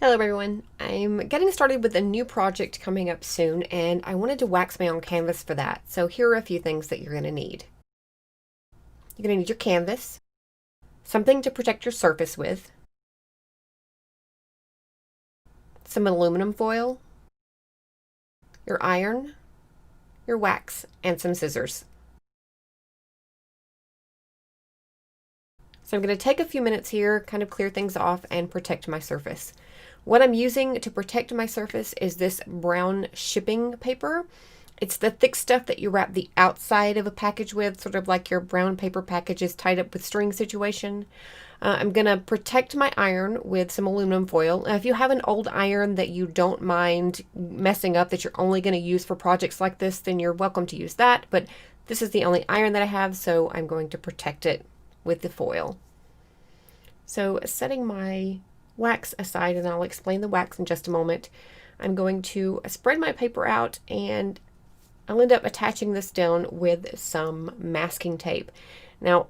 Hello everyone, I'm getting started with a new project coming up soon and I wanted to wax my own canvas for that. So here are a few things that you're going to need. You're going to need your canvas, something to protect your surface with, some aluminum foil, your iron, your wax, and some scissors. So I'm going to take a few minutes here, kind of clear things off and protect my surface. What I'm using to protect my surface is this brown shipping paper. It's the thick stuff that you wrap the outside of a package with, sort of like your brown paper packages tied up with string situation. I'm going to protect my iron with some aluminum foil. Now, if you have an old iron that you don't mind messing up, that you're only going to use for projects like this, then you're welcome to use that. But this is the only iron that I have, so I'm going to protect it with the foil. So setting my wax aside, and I'll explain the wax in just a moment, I'm going to spread my paper out and I'll end up attaching this down with some masking tape. Now,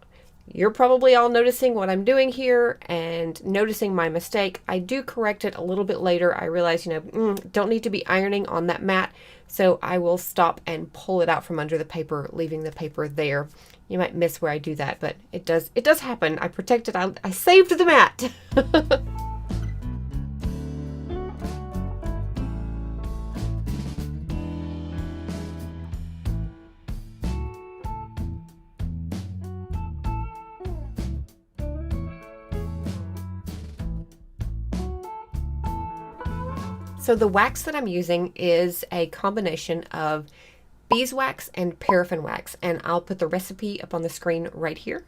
you're probably all noticing what I'm doing here and noticing my mistake. I do correct it a little bit later. I realize, don't need to be ironing on that mat, so I will stop and pull it out from under the paper, leaving the paper there. You might miss where I do that, but it does happen. I protected, I saved the mat. So the wax that I'm using is a combination of beeswax and paraffin wax, and I'll put the recipe up on the screen right here.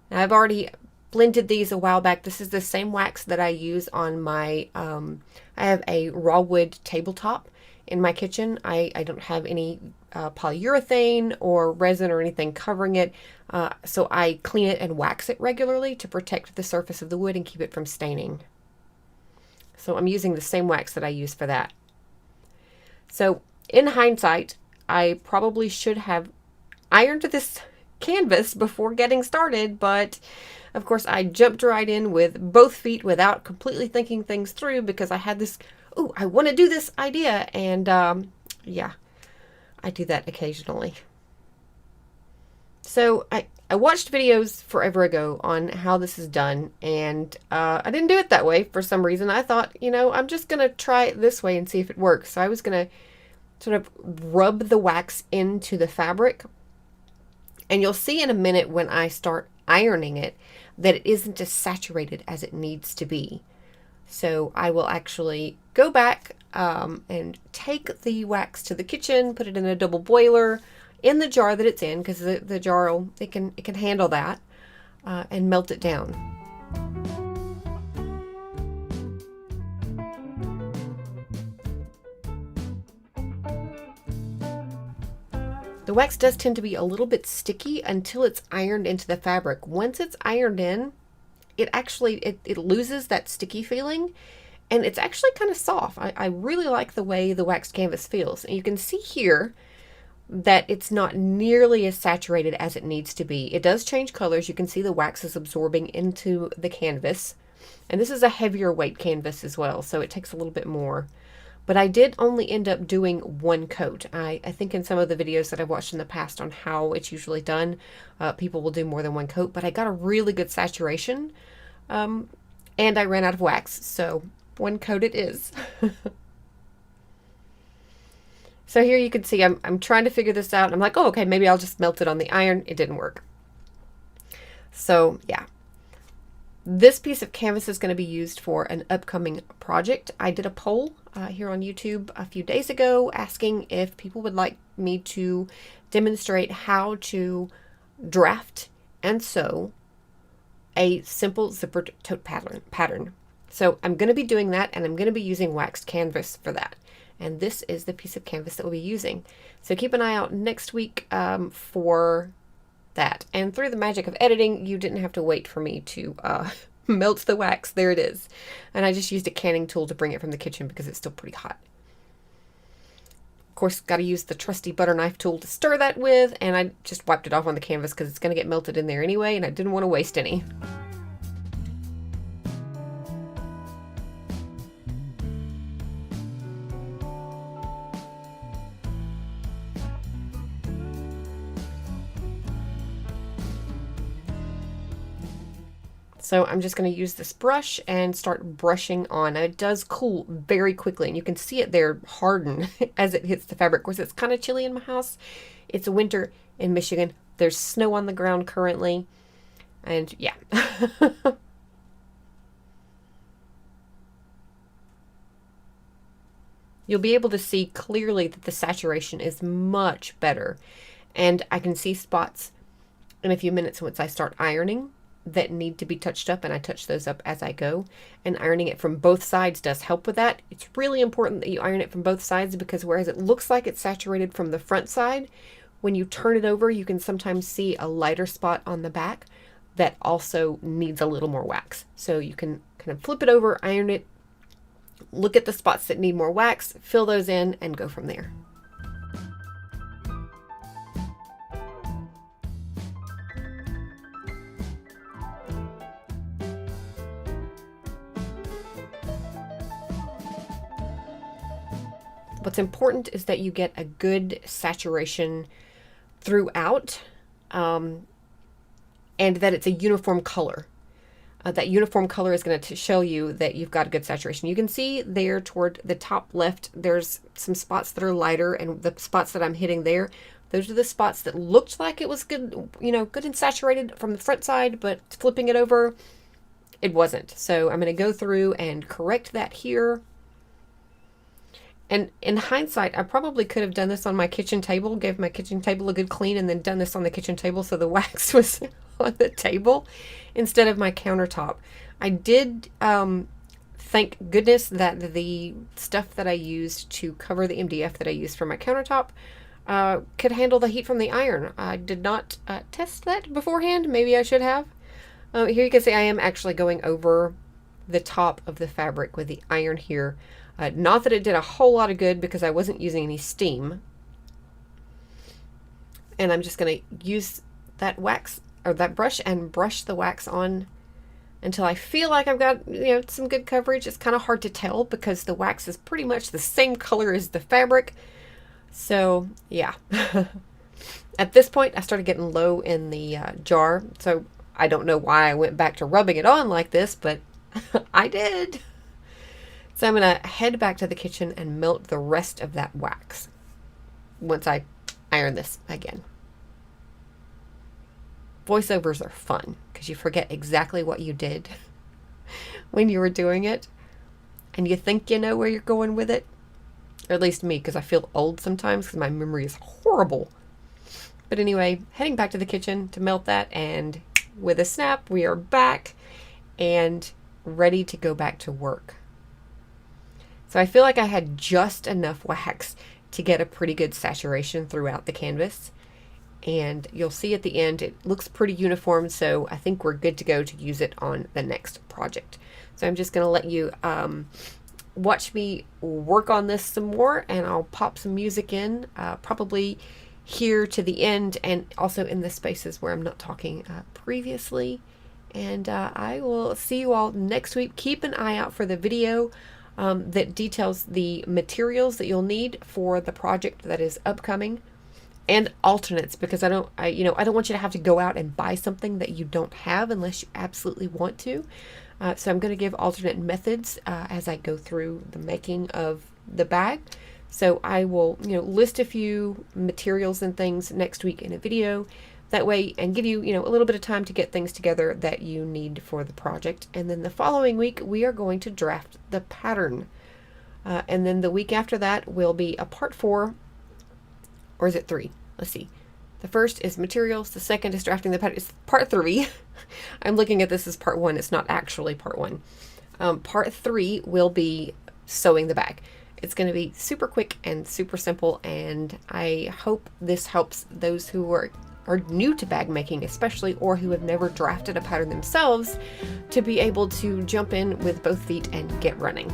Now I've already blended these a while back. This is the same wax that I use on my, I have a raw wood tabletop in my kitchen. I don't have any polyurethane or resin or anything covering it, so I clean it and wax it regularly to protect the surface of the wood and keep it from staining. So I'm using the same wax that I use for that. So in hindsight, I probably should have ironed this canvas before getting started, but of course I jumped right in with both feet without completely thinking things through because I had this, oh, I want to do this idea, and yeah, I do that occasionally. So I watched videos forever ago on how this is done, and I didn't do it that way for some reason. I thought, I'm just going to try it this way and see if it works. So I was going to sort of rub the wax into the fabric, and you'll see in a minute when I start ironing it that it isn't as saturated as it needs to be. So I will actually go back and take the wax to the kitchen, put it in a double boiler, in the jar that it's in, because the jar it can handle that, and melt it down. The wax does tend to be a little bit sticky until it's ironed into the fabric. Once it's ironed in, it actually it loses that sticky feeling, and it's actually kind of soft. I really like the way the waxed canvas feels. And you can see here that it's not nearly as saturated as it needs to be. It does change colors. You can see the wax is absorbing into the canvas. And this is a heavier weight canvas as well, so it takes a little bit more. But I did only end up doing one coat. I think in some of the videos that I've watched in the past on how it's usually done, people will do more than one coat, but I got a really good saturation, and I ran out of wax, so one coat it is. So here you can see I'm trying to figure this out. I'm like, oh, okay, maybe I'll just melt it on the iron. It didn't work. So yeah, this piece of canvas is going to be used for an upcoming project. I did a poll here on YouTube a few days ago asking if people would like me to demonstrate how to draft and sew a simple zippered tote pattern. So I'm going to be doing that, and I'm going to be using waxed canvas for that. And this is the piece of canvas that we'll be using. So keep an eye out next week for that. And through the magic of editing, you didn't have to wait for me to melt the wax. There it is. And I just used a canning tool to bring it from the kitchen because it's still pretty hot. Of course, got to use the trusty butter knife tool to stir that with, and I just wiped it off on the canvas because it's going to get melted in there anyway, and I didn't want to waste any. So I'm just going to use this brush and start brushing on. Now, it does cool very quickly, and you can see it there harden as it hits the fabric. Of course, it's kind of chilly in my house. It's winter in Michigan. There's snow on the ground currently. And yeah. You'll be able to see clearly that the saturation is much better. And I can see spots in a few minutes once I start ironing that need to be touched up, and I touch those up as I go. And ironing it from both sides does help with that. It's really important that you iron it from both sides, because whereas it looks like it's saturated from the front side, when you turn it over, you can sometimes see a lighter spot on the back that also needs a little more wax. So you can kind of flip it over, iron it, look at the spots that need more wax, fill those in, and go from there. What's important is that you get a good saturation throughout, and that it's a uniform color. That uniform color is going to show you that you've got a good saturation. You can see there toward the top left, there's some spots that are lighter, and the spots that I'm hitting there, those are the spots that looked like it was good, good and saturated from the front side, but flipping it over, it wasn't. So I'm going to go through and correct that here. And in hindsight, I probably could have done this on my kitchen table, gave my kitchen table a good clean, and then done this on the kitchen table so the wax was on the table instead of my countertop. I did thank goodness that the stuff that I used to cover the MDF that I used for my countertop could handle the heat from the iron. I did not test that beforehand. Maybe I should have. Here you can see I am actually going over the top of the fabric with the iron here. Not that it did a whole lot of good, because I wasn't using any steam. And I'm just going to use that wax, or that brush, and brush the wax on until I feel like I've got, some good coverage. It's kind of hard to tell because the wax is pretty much the same color as the fabric. So yeah. At this point, I started getting low in the jar. So I don't know why I went back to rubbing it on like this, but I did. So I'm going to head back to the kitchen and melt the rest of that wax once I iron this again. Voiceovers are fun because you forget exactly what you did when you were doing it, and you think you know where you're going with it. Or at least me, because I feel old sometimes because my memory is horrible. But anyway, heading back to the kitchen to melt that, and with a snap, we are back and ready to go back to work. So I feel like I had just enough wax to get a pretty good saturation throughout the canvas. And you'll see at the end, it looks pretty uniform, so I think we're good to go to use it on the next project. So I'm just going to let you watch me work on this some more, and I'll pop some music in, probably here to the end, and also in the spaces where I'm not talking previously. And I will see you all next week. Keep an eye out for the video that details the materials that you'll need for the project that is upcoming, and alternates, because I don't want you to have to go out and buy something that you don't have unless you absolutely want to. So I'm going to give alternate methods as I go through the making of the bag. So I will, list a few materials and things next week in a video. That way, and give you, a little bit of time to get things together that you need for the project. And then the following week, we are going to draft the pattern. And then the week after that will be a part 4, or is it 3? Let's see. The first is materials. The second is drafting the pattern. It's part 3. I'm looking at this as part 1. It's not actually part 1. Part 3 will be sewing the bag. It's going to be super quick and super simple, and I hope this helps those who are new to bag making especially, or who have never drafted a pattern themselves, to be able to jump in with both feet and get running.